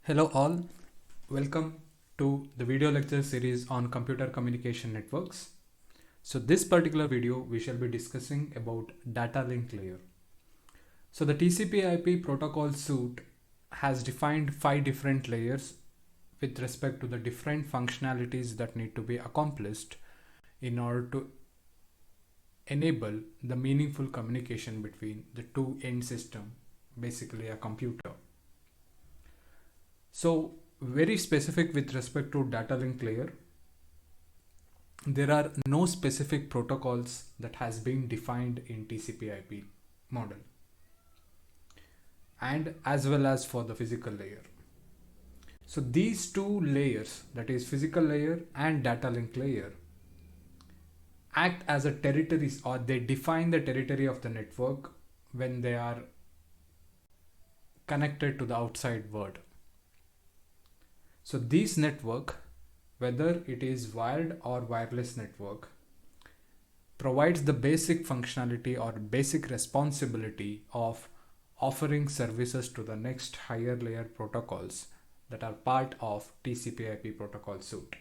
Hello all, welcome to the video lecture series on computer communication networks. So this particular video we shall be discussing about data link layer. So the TCP/IP protocol suite has defined 5 different layers with respect to the different functionalities that need to be accomplished in order to enable the meaningful communication between the two end system, basically a computer. So very specific with respect to data link layer, there are no specific protocols that has been defined in TCP/IP model, and as well as for the physical layer. So these two layers, that is physical layer and data link layer, act as a territories, or they define the territory of the network when they are connected to the outside world. So this network, whether it is wired or wireless network, provides the basic functionality or basic responsibility of offering services to the next higher layer protocols that are part of TCP/IP protocol suite.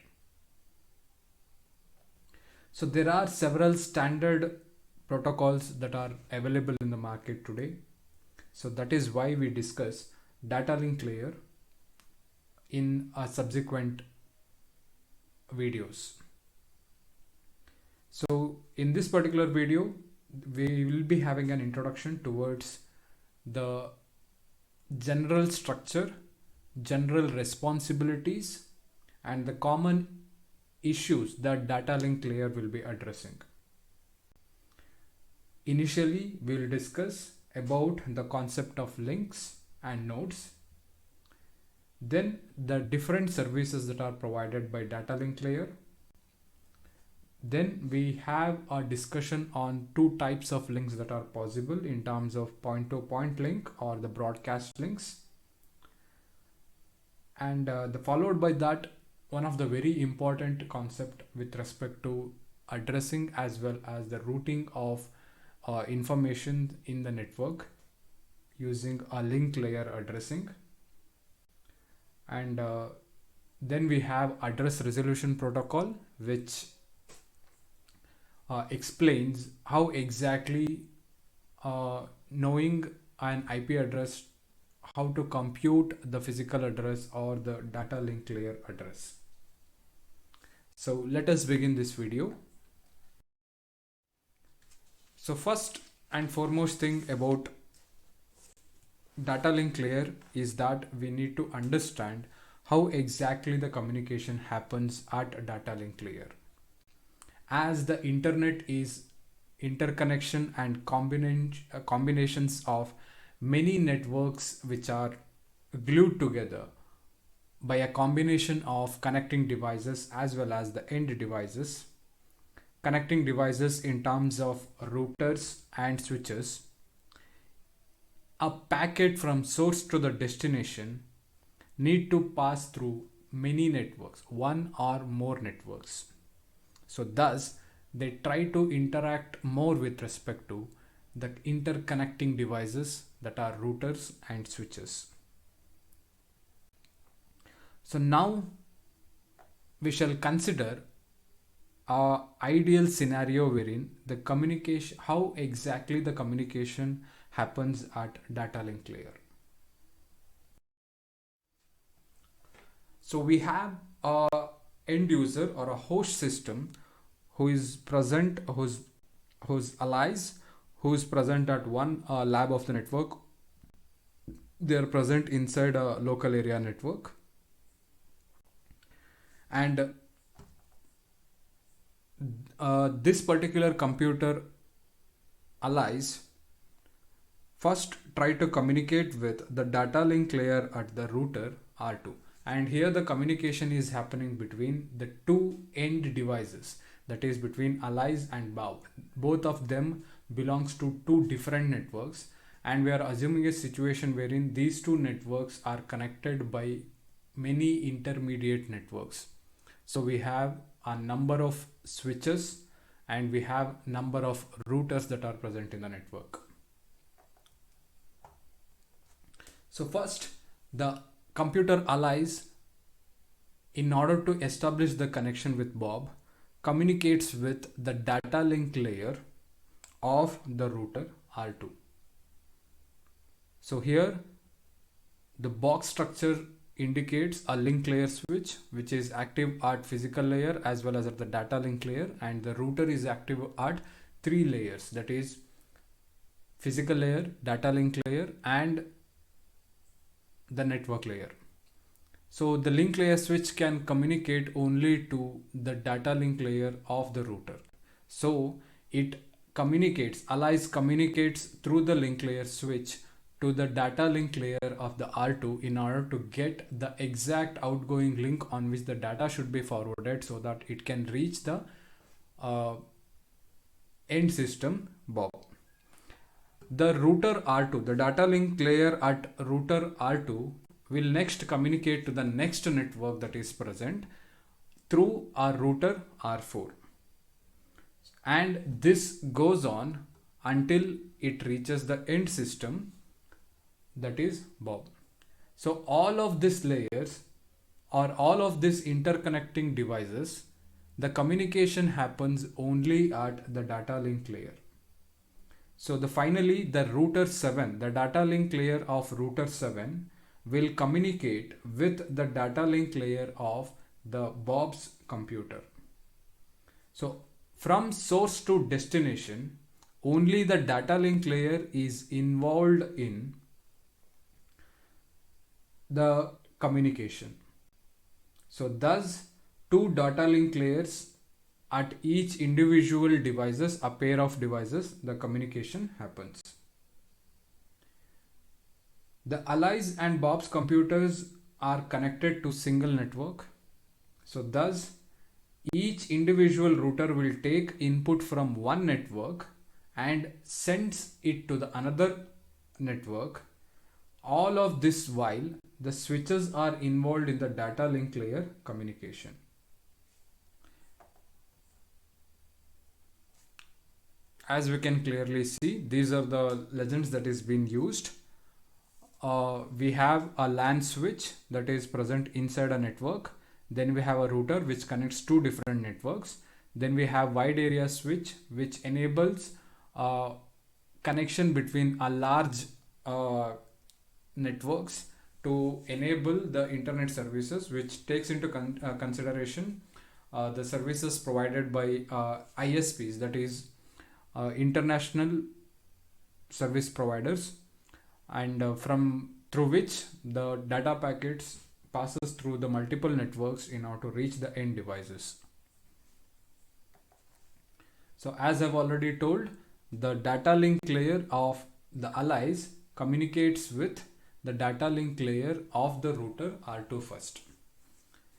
So there are several standard protocols that are available in the market today. So that is why we discuss data link layer in a subsequent videos. So in this particular video, we will be having an introduction towards the general structure, general responsibilities, and the common issues that data link layer will be addressing. Initially, we will discuss about the concept of links and nodes, then the different services that are provided by data link layer. Then we have a discussion on two types of links that are possible in terms of point-to-point link or the broadcast links. And followed by that, one of the very important concept with respect to addressing as well as the routing of information in the network using a link layer addressing. And then we have address resolution protocol, which explains how exactly knowing an IP address, how to compute the physical address or the data link layer address. So let us begin this video. So first and foremost thing about data link layer is that we need to understand how exactly the communication happens at a data link layer. As the internet is interconnection and combinations of many networks which are glued together by a combination of connecting devices as well as the end devices. Connecting devices in terms of routers and switches, a packet from source to the destination need to pass through many networks, one or more networks. So thus they try to interact more with respect to the interconnecting devices that are routers and switches. So now we shall consider a ideal scenario wherein the communication, how exactly the communication happens at data link layer. So we have a end user or a host system who is present, who's allies, who is present at one lab of the network. They are present inside a local area network, and this particular computer allies first try to communicate with the data link layer at the router R2, and here the communication is happening between the two end devices, that is between allies and BAW. Both of them belongs to two different networks, and we are assuming a situation wherein these two networks are connected by many intermediate networks. So we have a number of switches and we have number of routers that are present in the network. So first, the computer allies, in order to establish the connection with Bob, communicates with the data link layer of the router R2. So here the box structure indicates a link layer switch, which is active at physical layer as well as at the data link layer, and the router is active at three layers, that is physical layer, data link layer, and the network layer. So the link layer switch can communicate only to the data link layer of the router. So it allies communicates through the link layer switch to the data link layer of the R2 in order to get the exact outgoing link on which the data should be forwarded so that it can reach the end system Bob. The router R2, the data link layer at router R2 will next communicate to the next network that is present through our router R4. And this goes on until it reaches the end system, that is Bob. So all of these layers or all of these interconnecting devices, the communication happens only at the data link layer. So finally the router 7, the data link layer of router 7 will communicate with the data link layer of the Bob's computer. So from source to destination, only the data link layer is involved in the communication. So thus two data link layers at each individual devices, a pair of devices, the communication happens. The allies and Bob's computers are connected to single network. So thus each individual router will take input from one network and sends it to the another network. All of this while the switches are involved in the data link layer communication. As we can clearly see, these are the legends that is being used. We have a LAN switch that is present inside a network. Then we have a router which connects two different networks. Then we have wide area switch which enables connection between a large networks to enable the internet services, which takes into consideration the services provided by ISPs, that is international service providers, and through which the data packets passes through the multiple networks in order to reach the end devices. So as I've already told, the data link layer of the allies communicates with the data link layer of the router R2 first.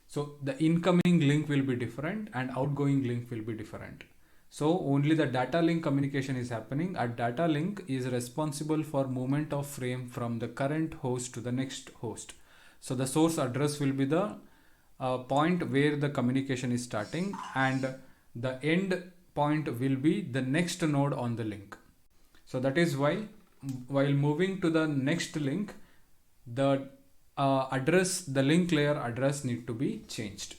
So the incoming link will be different and outgoing link will be different. So only the data link communication is happening. A data link is responsible for movement of frame from the current host to the next host. So the source address will be the point where the communication is starting, and the end point will be the next node on the link. So that is why while moving to the next link, the the link layer address need to be changed.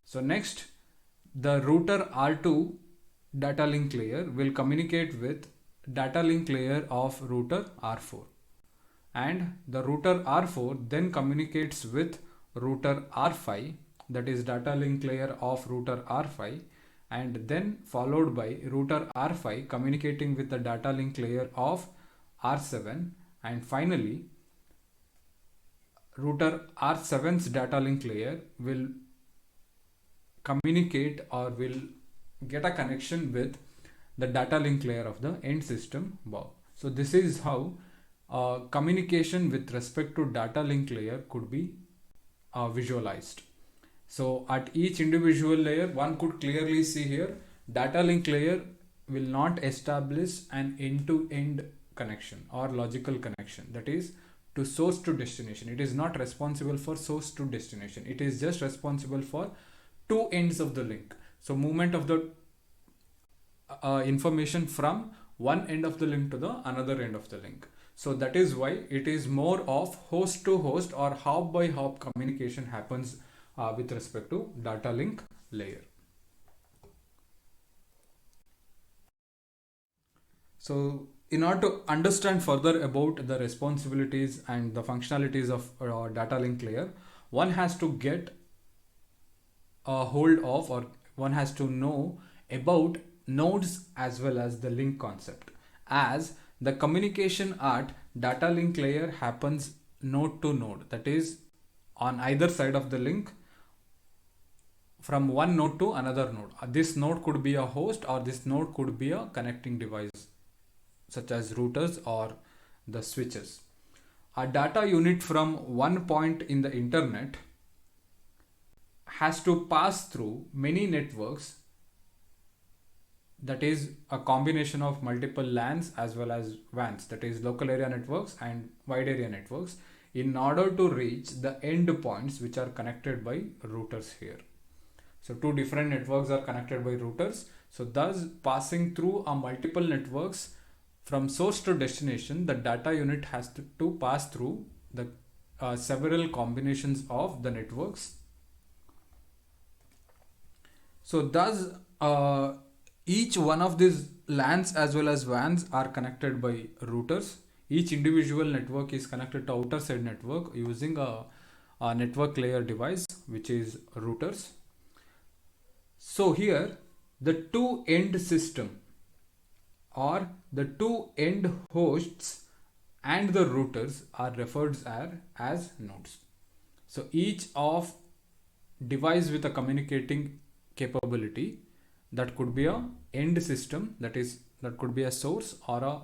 So next, the router R2 data link layer will communicate with data link layer of router R4, and the router R4 then communicates with router R5, that is data link layer of router R5, and then followed by router R5 communicating with the data link layer of R7, and finally router R7's data link layer will communicate or will get a connection with the data link layer of the end system Bob. So this is how communication with respect to data link layer could be visualized. So at each individual layer, one could clearly see here, data link layer will not establish an end-to-end connection or logical connection, that is to source to destination. It is not responsible for source to destination. It is just responsible for two ends of the link. So movement of the information from one end of the link to the another end of the link. So that is why it is more of host to host or hop by hop communication happens with respect to data link layer. So in order to understand further about the responsibilities and the functionalities of data link layer, one has to get a hold of, or one has to know about nodes as well as the link concept, as the communication at data link layer happens node to node, that is on either side of the link from one node to another node. This node could be a host or this node could be a connecting device such as routers or the switches. A data unit from one point in the internet has to pass through many networks, that is a combination of multiple LANs as well as WANs, that is local area networks and wide area networks, in order to reach the end points which are connected by routers here. So two different networks are connected by routers. So thus passing through a multiple networks from source to destination, the data unit has to pass through the several combinations of the networks. So thus each one of these LANs as well as WANs are connected by routers. Each individual network is connected to outer side network using a network layer device, which is routers. So here the two end system or the two end hosts and the routers are referred as nodes. So each of device with a communicating capability, that could be a end system, that could be a source or a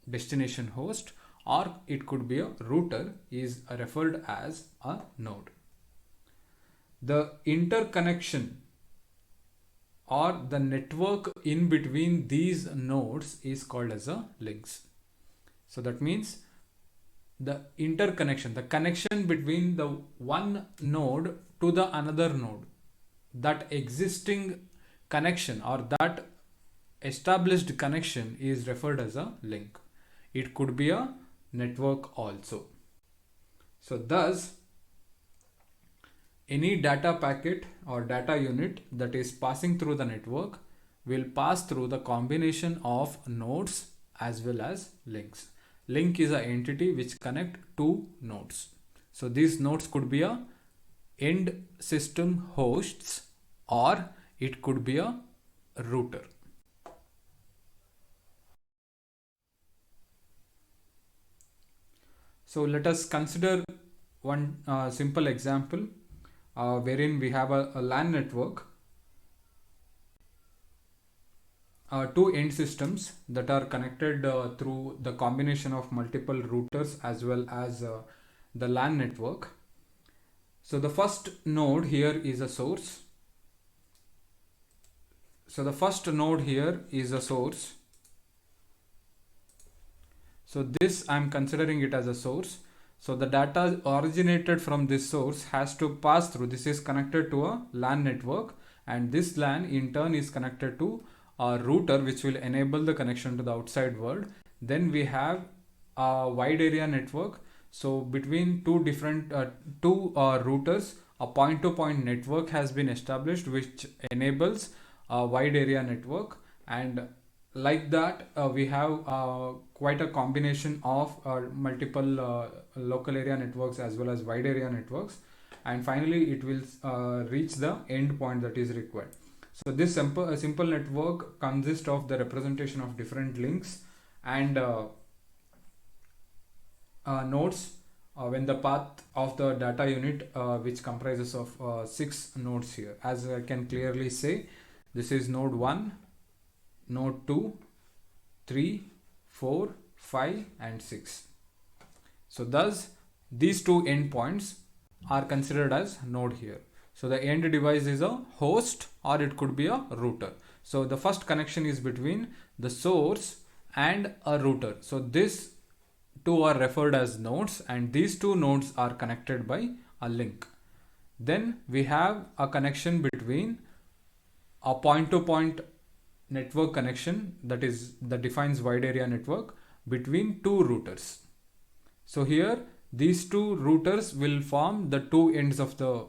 destination host, or it could be a router, is referred as a node. The interconnection or the network in between these nodes is called as a links. So that means the interconnection, the connection between the one node to the another node, that existing connection or that established connection is referred as a link. It could be a network also. So thus any data packet or data unit that is passing through the network will pass through the combination of nodes as well as links. Link is an entity which connect two nodes. So these nodes could be a end system hosts or it could be a router. So let us consider one simple example wherein we have a LAN network, two end systems that are connected through the combination of multiple routers as well as the LAN network. So the first node here is a source. So the first node here is a source. So this I'm considering it as a source. So the data originated from this source has to pass through. This is connected to a LAN network, and this LAN in turn is connected to a router which will enable the connection to the outside world. Then we have a wide area network. So between two different routers, a point-to-point network has been established which enables a wide area network, and like that we have quite a combination of multiple local area networks as well as wide area networks, and finally it will reach the end point that is required. So this simple network consists of the representation of different links and nodes when the path of the data unit which comprises of 6 nodes here. As I can clearly say, this is node 1, node 2, 3, 4, 5 and 6. So thus these two endpoints are considered as node here. So the end device is a host or it could be a router. So the first connection is between the source and a router. So these two are referred as nodes, and these two nodes are connected by a link. Then we have a connection between a point-to-point network connection that defines wide area network between two routers. So here these two routers will form the two ends of the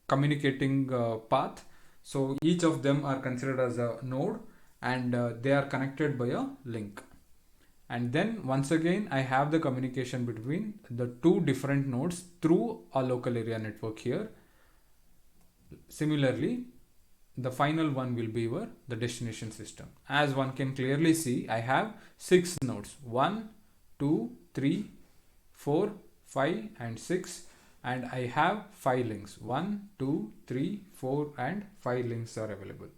communicating path. So each of them are considered as a node, and they are connected by a link. And then once again I have the communication between the two different nodes through a local area network here. Similarly, the final one will be the destination system. As one can clearly see, I have 6 nodes: 1, 2, 3, 4, 5 and 6, and I have 5 links. 1, 2, 3, 4 and 5 links are available.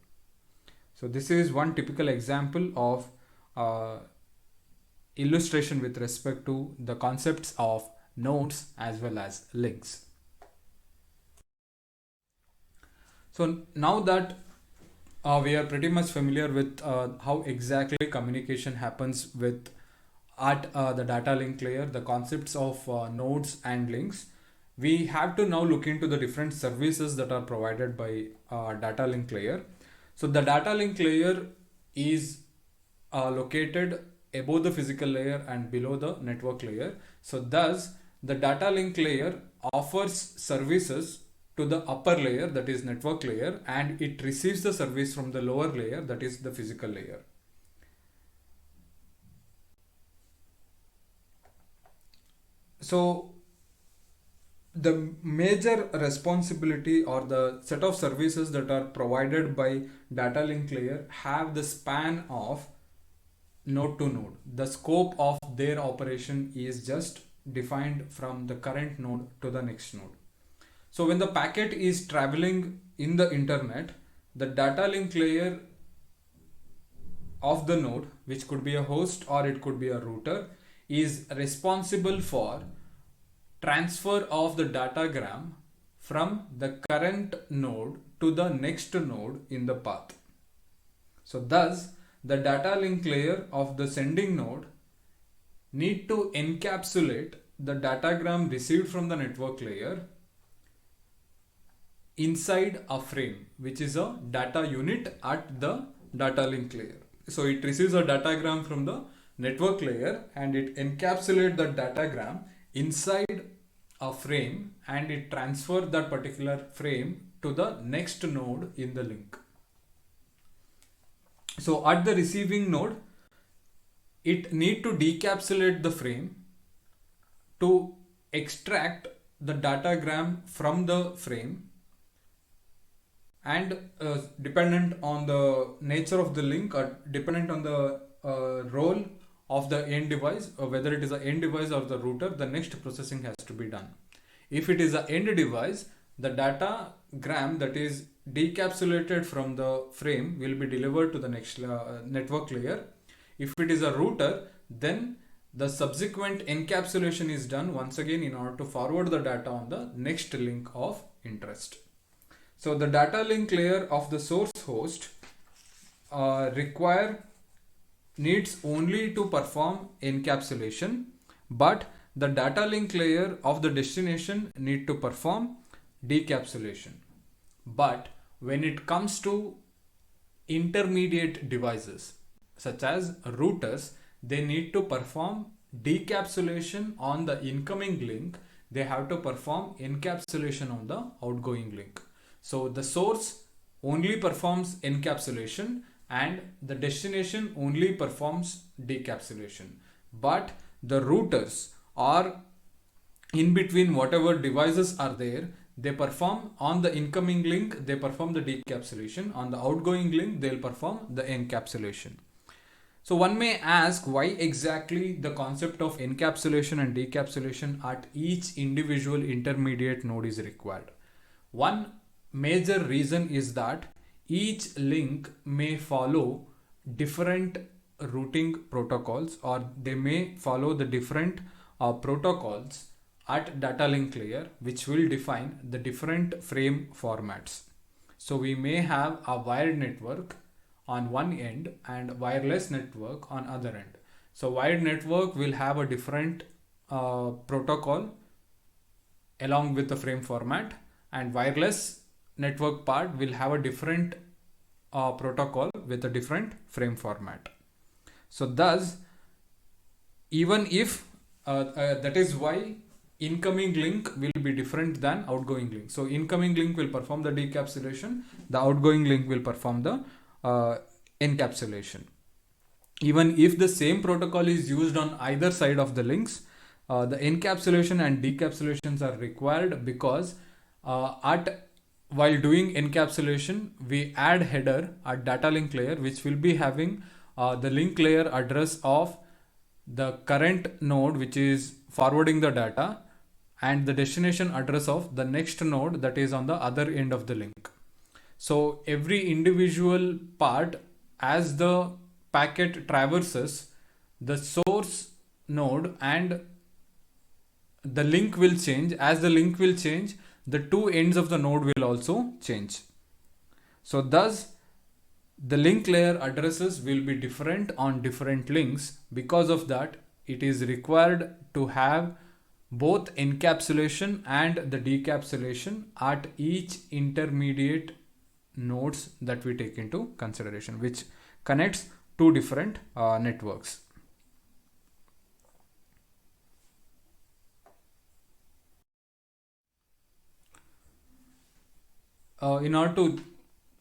So this is one typical example of illustration with respect to the concepts of nodes as well as links. So now that we are pretty much familiar with how exactly communication happens with at the data link layer, the concepts of nodes and links, we have to now look into the different services that are provided by data link layer. So the data link layer is located above the physical layer and below the network layer. So thus the data link layer offers services to the upper layer, that is network layer, and it receives the service from the lower layer, that is the physical layer. So the major responsibility or the set of services that are provided by data link layer have the span of node to node. The scope of their operation is just defined from the current node to the next node. So when the packet is traveling in the internet, the data link layer of the node, which could be a host or it could be a router, is responsible for transfer of the datagram from the current node to the next node in the path. So thus the data link layer of the sending node need to encapsulate the datagram received from the network layer inside a frame, which is a data unit at the data link layer. So it receives a datagram from the network layer and it encapsulates the datagram inside a frame, and it transfers that particular frame to the next node in the link. So at the receiving node, it need to decapsulate the frame to extract the datagram from the frame, and dependent on the nature of the link or dependent on the role of the end device, or whether it is an end device or the router, the next processing has to be done. If it is an end device, the datagram that is decapsulated from the frame will be delivered to the next network layer. If it is a router, then the subsequent encapsulation is done once again in order to forward the data on the next link of interest. So the data link layer of the source host needs only to perform encapsulation, but the data link layer of the destination need to perform decapsulation. But when it comes to intermediate devices such as routers, they need to perform decapsulation on the incoming link. They have to perform encapsulation on the outgoing link. So the source only performs encapsulation and the destination only performs decapsulation. But the routers are in between whatever devices are there. They perform on the incoming link, they perform the decapsulation. On the outgoing link, they'll perform the encapsulation. So one may ask why exactly the concept of encapsulation and decapsulation at each individual intermediate node is required. One major reason is that each link may follow different routing protocols, or they may follow the different protocols at data link layer, which will define the different frame formats. So we may have a wired network on one end and wireless network on other end. So wired network will have a different protocol along with the frame format, and wireless network part will have a different protocol with a different frame format. So thus, even if that is why incoming link will be different than outgoing link. So incoming link will perform the decapsulation, the outgoing link will perform the encapsulation. Even if the same protocol is used on either side of the links, the encapsulation and decapsulations are required because while doing encapsulation, we add header at data link layer, which will be having the link layer address of the current node which is forwarding the data, and the destination address of the next node that is on the other end of the link. So every individual part, as the packet traverses the source node, and the link will change. As the link will change, the two ends of the node will also change. So thus the link layer addresses will be different on different links. Because of that, it is required to have both encapsulation and the decapsulation at each intermediate nodes that we take into consideration, which connects two different networks. In order to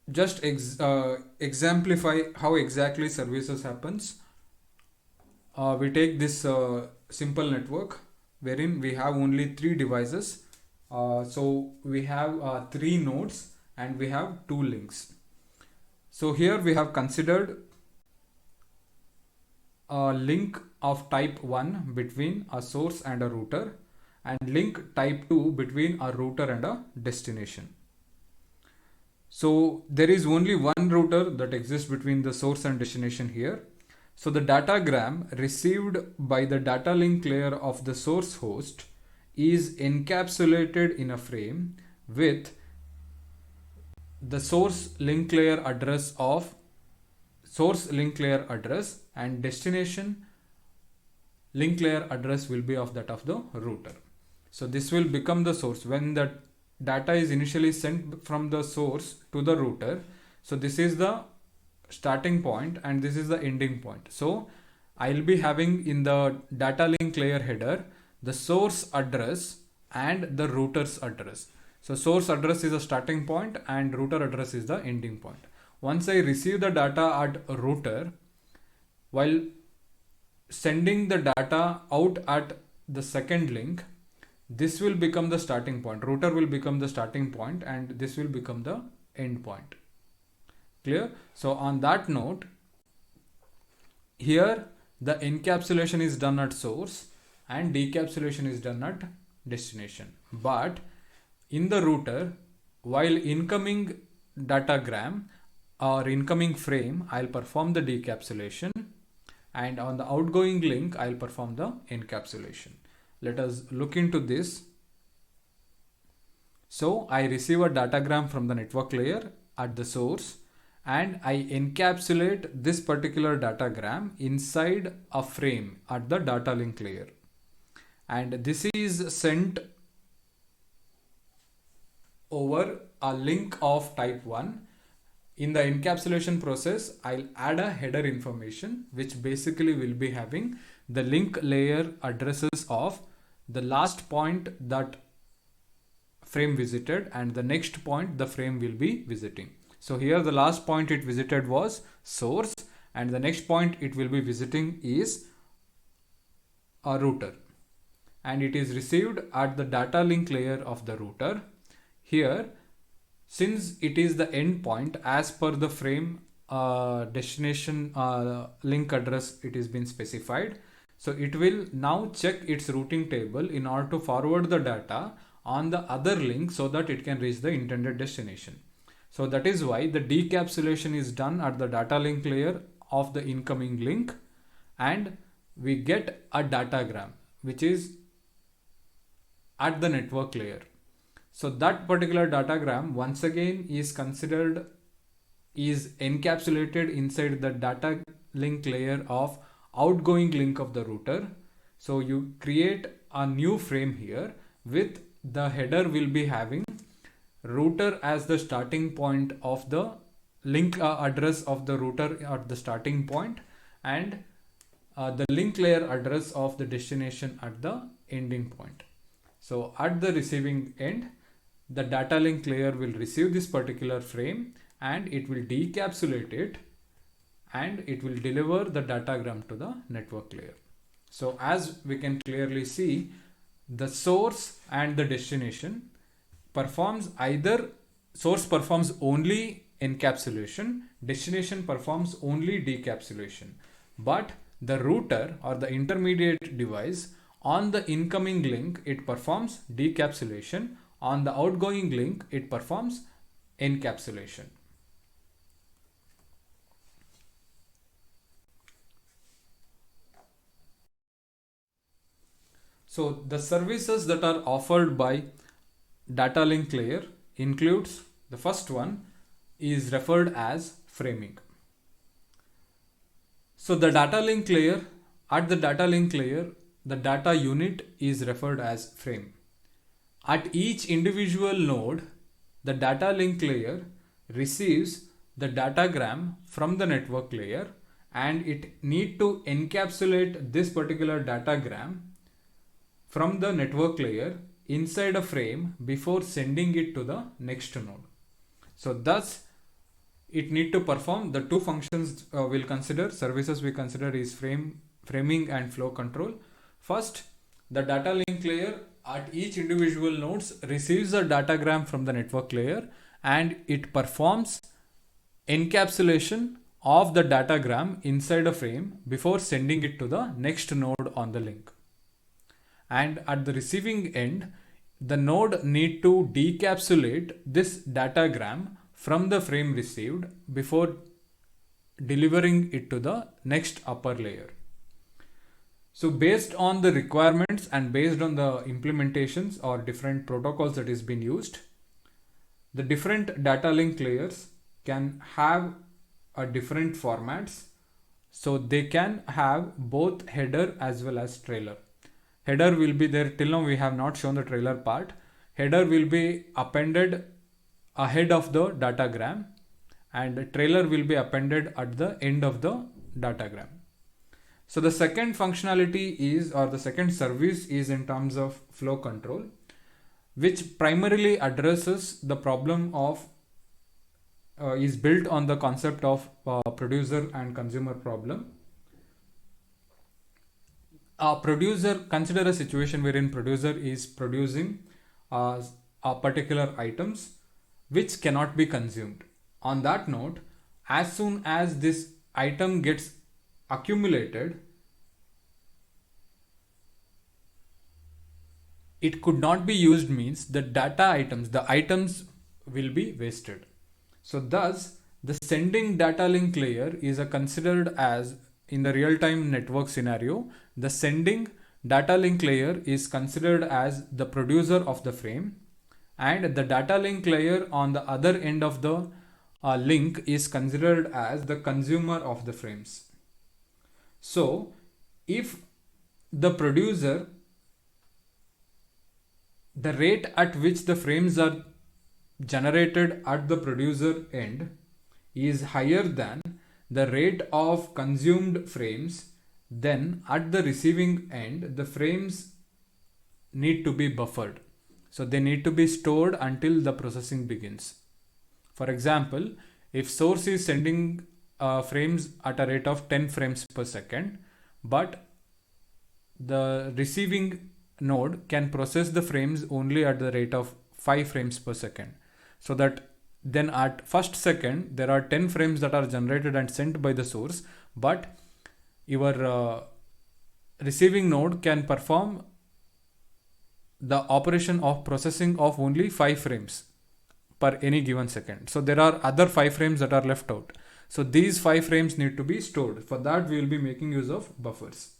just exemplify how exactly services happens, we take this simple network wherein we have only 3 devices. So we have 3 nodes and we have 2 links. So here we have considered a link of type 1 between a source and a router, and link type 2 between a router and a destination. So there is only one router that exists between the source and destination here. So the datagram received by the data link layer of the source host is encapsulated in a frame with the source link layer address of source link layer address, and destination link layer address will be of that of the router. So this will become the source when the data is initially sent from the source to the router. So this is the starting point and this is the ending point. So I'll be having in the data link layer header the source address and the router's address. So source address is the starting point and router address is the ending point. Once I receive the data at router, while sending the data out at the second link, this will become the starting point. Router will become the starting point and this will become the end point. Clear? So on that note, here the encapsulation is done at source and decapsulation is done at destination. But in the router, while incoming datagram or incoming frame, I'll perform the decapsulation, and on the outgoing link, I'll perform the encapsulation. Let us look into this. So I receive a datagram from the network layer at the source, and I encapsulate this particular datagram inside a frame at the data link layer. And this is sent over a link of type 1. In the encapsulation process, I'll add a header information, which basically will be having the link layer addresses of the last point that frame visited and the next point the frame will be visiting. So here the last point it visited was source, and the next point it will be visiting is a router, and it is received at the data link layer of the router. Here, since it is the end point as per the frame destination link address, it is been specified. So it will now check its routing table in order to forward the data on the other link so that it can reach the intended destination. So that is why the decapsulation is done at the data link layer of the incoming link, and we get a datagram which is at the network layer. So that particular datagram once again is encapsulated inside the data link layer of outgoing link of the router. So you create a new frame here with the header will be having router as the starting point of the link address of the router at the starting point, and the link layer address of the destination at the ending point. So at the receiving end, the data link layer will receive this particular frame and it will decapsulate it and it will deliver the datagram to the network layer. So as we can clearly see, the source and the destination performs either source performs only encapsulation, destination performs only decapsulation, but the router or the intermediate device on the incoming link, it performs decapsulation. On the outgoing link, it performs encapsulation. So the services that are offered by data link layer includes, the first one is referred as framing. So the data link layer, at the data link layer, the data unit is referred as frame. At each individual node, the data link layer receives the datagram from the network layer and it need to encapsulate this particular datagram from the network layer inside a frame before sending it to the next node. So thus it need to perform the two functions we'll consider, services we consider is framing and flow control. First, the data link layer at each individual nodes receives a datagram from the network layer and it performs encapsulation of the datagram inside a frame before sending it to the next node on the link. And at the receiving end, the node need to decapsulate this datagram from the frame received before delivering it to the next upper layer. So based on the requirements and based on the implementations or different protocols that is being used, the different data link layers can have a different formats. So they can have both header as well as trailer. Header will be there, till now we have not shown the trailer part. Header will be appended ahead of the datagram and trailer will be appended at the end of the datagram. So the second functionality is, or the second service is in terms of flow control, which primarily addresses the problem of is built on the concept of producer and consumer problem. Producer, consider a situation wherein producer is producing a particular items which cannot be consumed. On that note, as soon as this item gets accumulated, it could not be used means the the items will be wasted. So thus the sending data link layer is considered as, in the real-time network scenario, the sending data link layer is considered as the producer of the frame and the data link layer on the other end of the link is considered as the consumer of the frames. So if the producer, the rate at which the frames are generated at the producer end is higher than the rate of consumed frames, then at the receiving end the frames need to be buffered. So they need to be stored until the processing begins. For example, if source is sending frames at a rate of 10 frames per second, but the receiving node can process the frames only at the rate of 5 frames per second. So that then at first second there are 10 frames that are generated and sent by the source, but your receiving node can perform the operation of processing of only 5 frames per any given second. So there are other 5 frames that are left out. So these 5 frames need to be stored. For that we will be making use of buffers.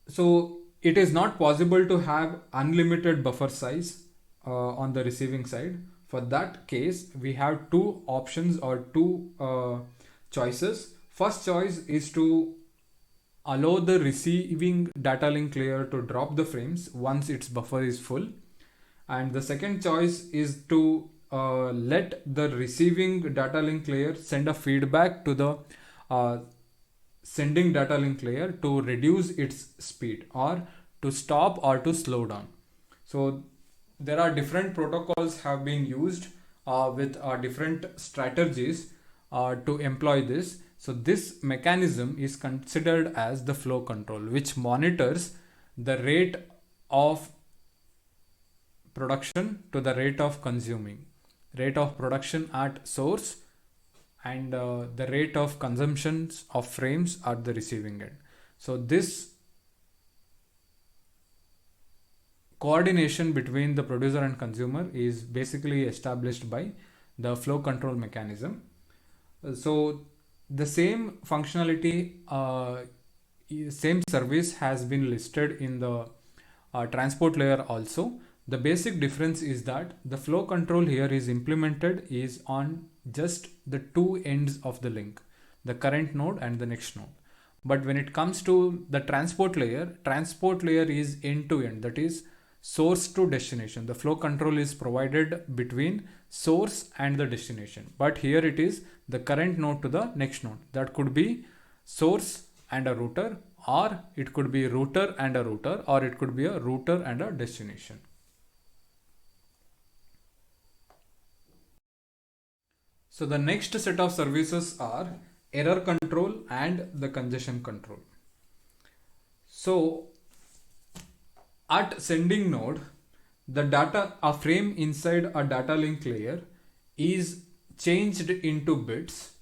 So it is not possible to have unlimited buffer size on the receiving side. For that case, we have two options or two choices. First choice is to allow the receiving data link layer to drop the frames once its buffer is full. And the second choice is to let the receiving data link layer send a feedback to the uh, sending data link layer to reduce its speed or to stop or to slow down. So there are different protocols have been used with different strategies to employ this. So this mechanism is considered as the flow control, which monitors the rate of production to the rate of consuming, rate of production at source, and the rate of consumptions of frames at the receiving end. So this coordination between the producer and consumer is basically established by the flow control mechanism. So the same functionality, same service has been listed in the transport layer also. The basic difference is that the flow control here is implemented is on just the two ends of the link, the current node and the next node. But when it comes to the transport layer is end to end, that is source to destination. The flow control is provided between source and the destination, but here it is the current node to the next node. That could be source and a router, or it could be router and a router, or it could be a router and a destination. So the next set of services are error control and the congestion control. So at sending node, the data, a frame inside a data link layer is changed into bits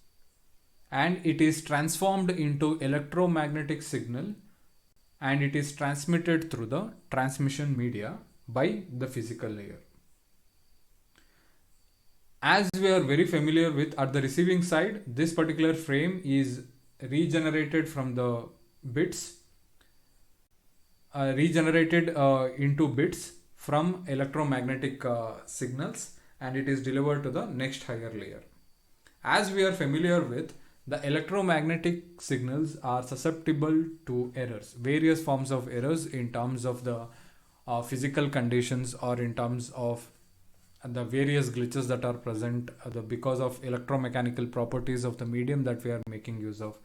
and it is transformed into electromagnetic signal and it is transmitted through the transmission media by the physical layer. As we are very familiar with, at the receiving side, this particular frame is regenerated from the bits, into bits from electromagnetic signals, and it is delivered to the next higher layer. As we are familiar with, the electromagnetic signals are susceptible to errors, various forms of errors in terms of the physical conditions or in terms of the various glitches that are present because of electromechanical properties of the medium that we are making use of.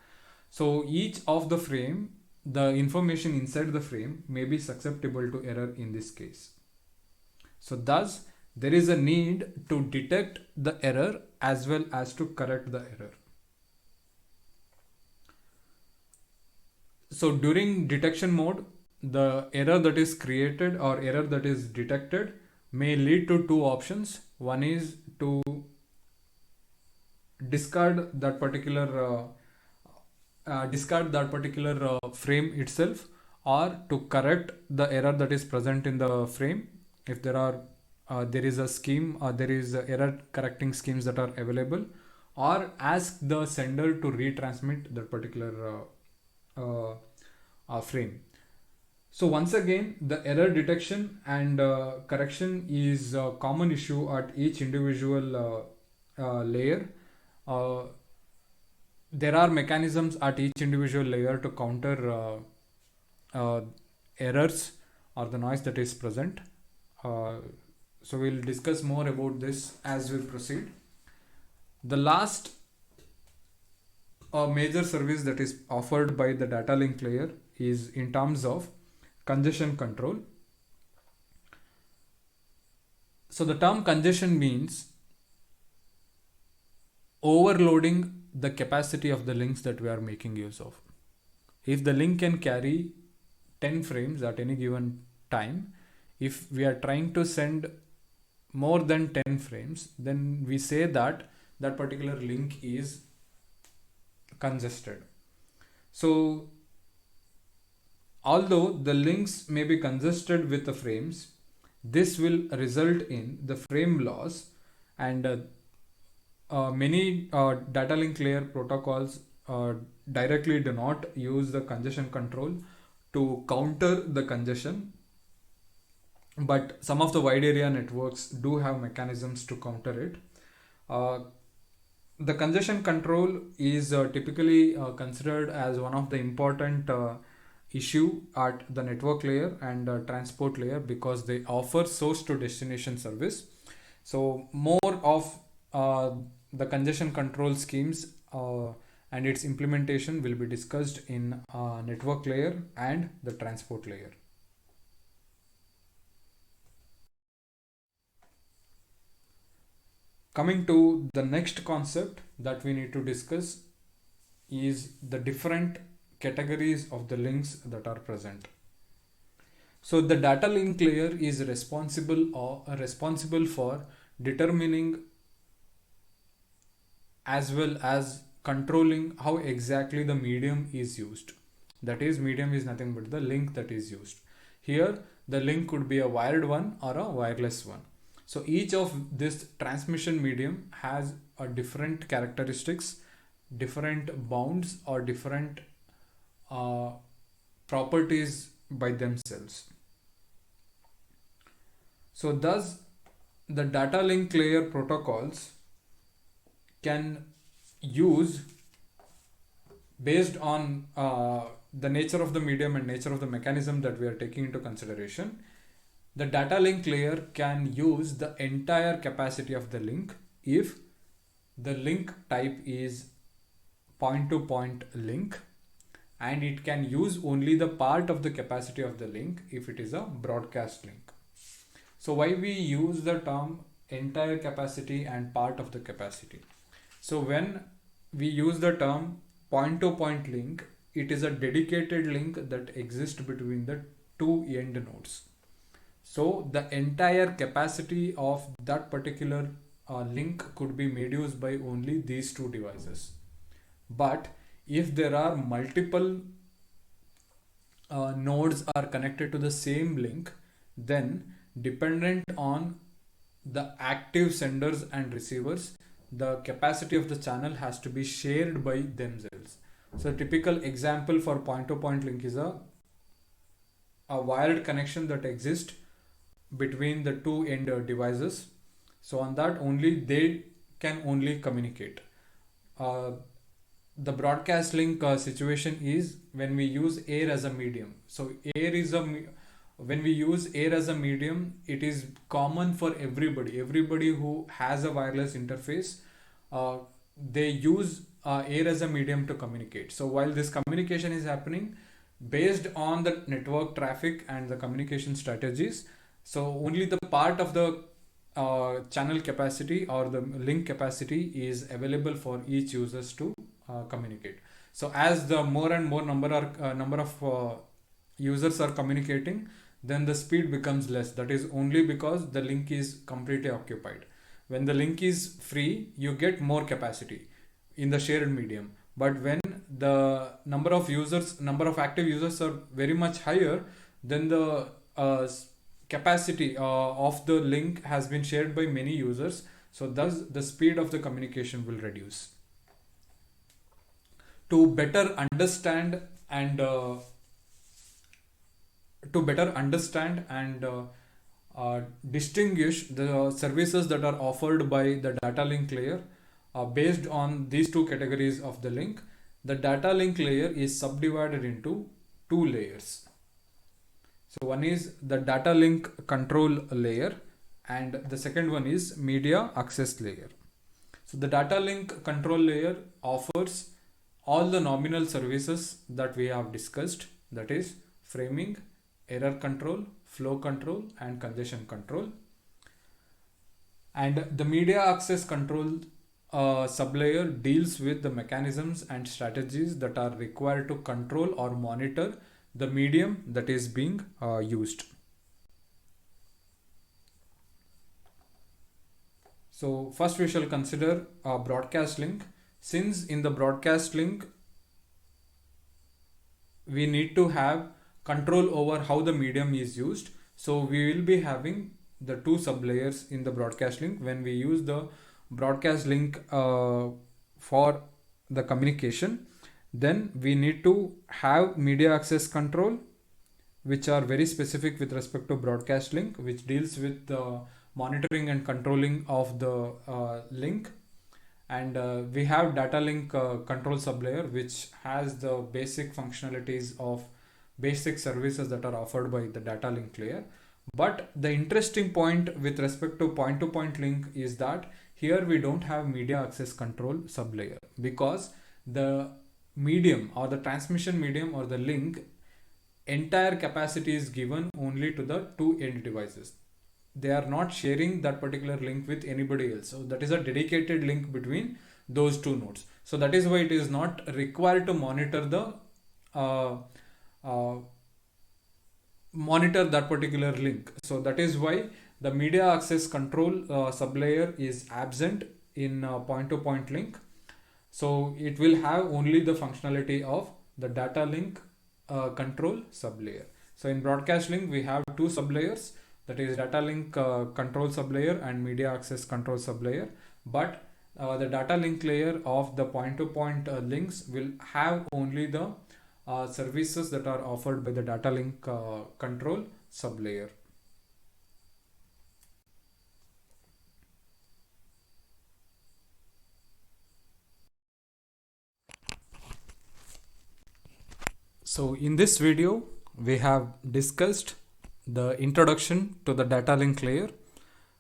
So each of the frame, the information inside the frame may be susceptible to error in this case. So thus there is a need to detect the error as well as to correct the error. So during detection mode, the error that is created or error that is detected may lead to two options. One is to discard that particular frame itself, or to correct the error that is present in the frame. If there is a scheme or there is error correcting schemes that are available, or ask the sender to retransmit that particular frame. So once again, the error detection and correction is a common issue at each individual layer. There are mechanisms at each individual layer to counter errors or the noise that is present. So we'll discuss more about this as we proceed. The last major service that is offered by the data link layer is in terms of congestion control. So the term congestion means overloading the capacity of the links that we are making use of. If the link can carry 10 frames at any given time, if we are trying to send more than 10 frames, then we say that that particular link is congested. So although the links may be congested with the frames, this will result in the frame loss, and many data link layer protocols directly do not use the congestion control to counter the congestion, but some of the wide area networks do have mechanisms to counter it. The congestion control is typically considered as one of the important issue at the network layer and transport layer, because they offer source to destination service. So more of the congestion control schemes and its implementation will be discussed in network layer and the transport layer. Coming to the next concept that we need to discuss is the different categories of the links that are present. So the data link layer is responsible for determining as well as controlling how exactly the medium is used. That is, medium is nothing but the link that is used. Here the link could be a wired one or a wireless one. So each of this transmission medium has a different characteristics, different bounds or different properties by themselves. So thus the data link layer protocols can use, based on the nature of the medium and nature of the mechanism that we are taking into consideration, the data link layer can use the entire capacity of the link if the link type is point-to-point link, and it can use only the part of the capacity of the link if it is a broadcast link. So why we use the term entire capacity and part of the capacity? So when we use the term point-to-point link, it is a dedicated link that exists between the two end nodes. So the entire capacity of that particular link could be made use by only these two devices. But if there are multiple nodes are connected to the same link, then dependent on the active senders and receivers, the capacity of the channel has to be shared by themselves. So a typical example for point-to-point link is a wired connection that exists between the two end devices. So on that only they can only communicate. The broadcast link situation is when we use air as a medium. So when we use air as a medium, it is common for everybody who has a wireless interface. They use air as a medium to communicate. So while this communication is happening based on the network traffic and the communication strategies, so only the part of the channel capacity or the link capacity is available for each users to communicate. So as the more and more number of users are communicating, then the speed becomes less. That is only because the link is completely occupied. When the link is free, you get more capacity in the shared medium. But when the number of active users are very much higher, then the capacity of the link has been shared by many users. So thus the speed of the communication will reduce. To better understand and distinguish the services that are offered by the data link layer based on these two categories of the link, the data link layer is subdivided into two layers. So one is the data link control layer and the second one is media access layer. So the data link control layer offers all the nominal services that we have discussed, that is framing, error control, flow control and congestion control. And the media access control sublayer deals with the mechanisms and strategies that are required to control or monitor the medium that is being used. So first we shall consider a broadcast link. Since in the broadcast link we need to have control over how the medium is used, so we will be having the two sublayers in the broadcast link. When we use the broadcast link for the communication, then we need to have media access control, which are very specific with respect to broadcast link, which deals with the monitoring and controlling of the link. And we have data link control sublayer, which has the basic functionalities of basic services that are offered by the data link layer. But the interesting point with respect to point link is that here we don't have media access control sublayer, because the medium or the transmission medium or the link entire capacity is given only to the two end devices. They are not sharing that particular link with anybody else. So that is a dedicated link between those two nodes. So that is why it is not required to monitor the uh, uh, monitor that particular link. So that is why the media access control sublayer is absent in point-to-point link. So it will have only the functionality of the data link control sublayer. So in broadcast link we have two sublayers, that is data link control sublayer and media access control sublayer. But the data link layer of the point-to-point links will have only the services that are offered by the data link control sublayer. So in this video we have discussed the introduction to the data link layer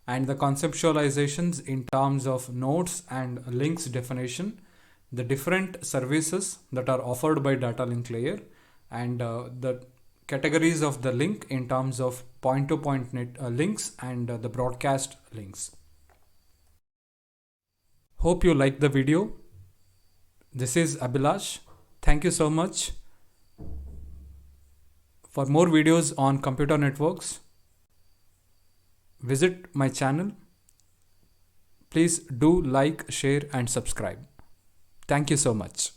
and the conceptualizations in terms of nodes and links definition, the different services that are offered by data link layer, and the categories of the link in terms of point-to-point net links and the broadcast links. Hope you like the video. This is Abhilash. Thank you so much. For more videos on computer networks, visit my channel. Please do like, share and subscribe. Thank you so much.